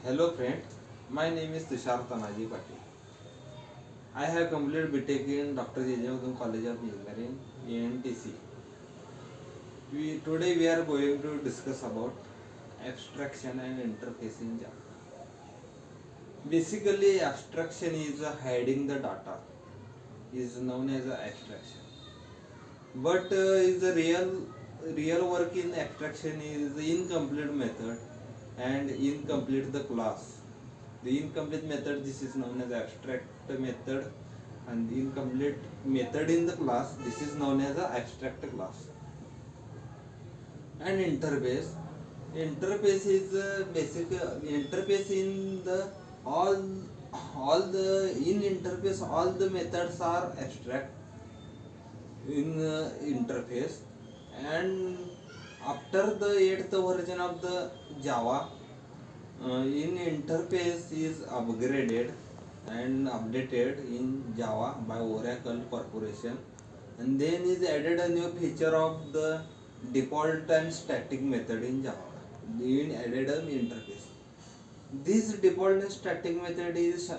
Hello friend, my name is Tushar Tanaji Patil. I have completed BTech in Dr. J.J. Mudum College of Engineering, ANTC. Today we are going to discuss about abstraction and interface in Java. Basically, abstraction is hiding the data, is known as abstraction. But is the real work in abstraction is the incomplete method and incomplete the class. The incomplete method, this is known as abstract method, and the incomplete method in the class, this is known as a abstract class. And interface is basic interface in the all the in interface all the methods are abstract in interface. And after the 8th version of the Java, in interface is upgraded and updated in Java by Oracle Corporation, and then is added a new feature of the default and static method in Java. In added an interface. This default and static method is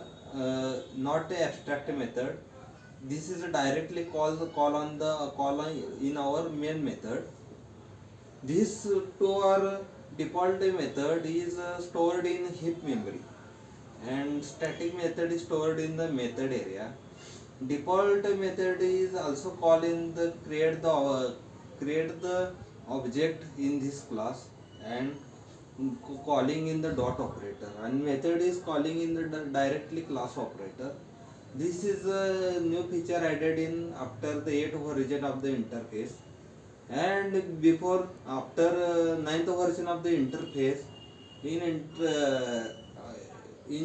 not a abstract method. This is directly call on in our main method. This to our default method is stored in heap memory, and static method is stored in the method area. Default method is also called in the create the object in this class, and calling in the dot operator, and method is calling in the directly class operator. This is a new feature added in after the 8th version of the interface. And before after 9th version of the interface, in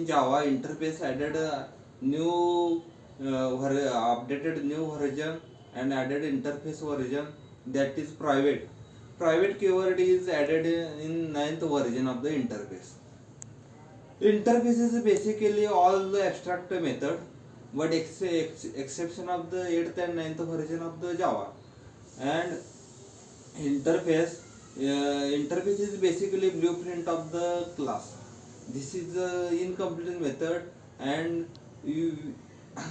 Java interface added a new updated new version and added interface version, that is private keyword is added in 9th version of the interface. Interface is basically all the abstract method, but exception of the 8th and 9th version of the Java. And interface interface is basically blueprint of the class. This is the incomplete method, and you,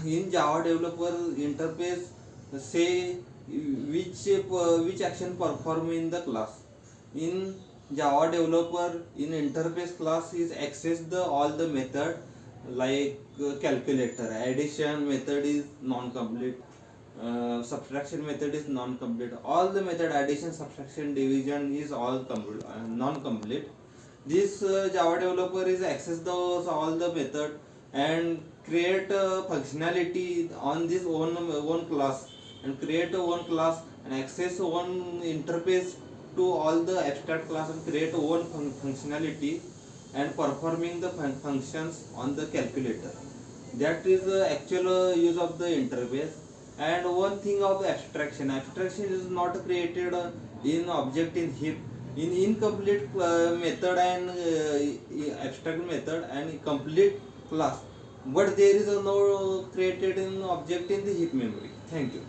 in Java developer interface say which action perform in the class. In Java developer, in interface class is access the all the method, like calculator, addition method is non-complete, subtraction method is non-complete, all the method addition, subtraction, division is all non-complete. This Java developer is access those all the method and create a functionality on this own class, and create a one class and access one interface to all the abstract class and create one functionality and performing the functions on the calculator. That is the actual use of the interface. And one thing of abstraction is not created in object in heap, in incomplete method and abstract method and complete class, but there is no created in object in the heap memory. Thank you.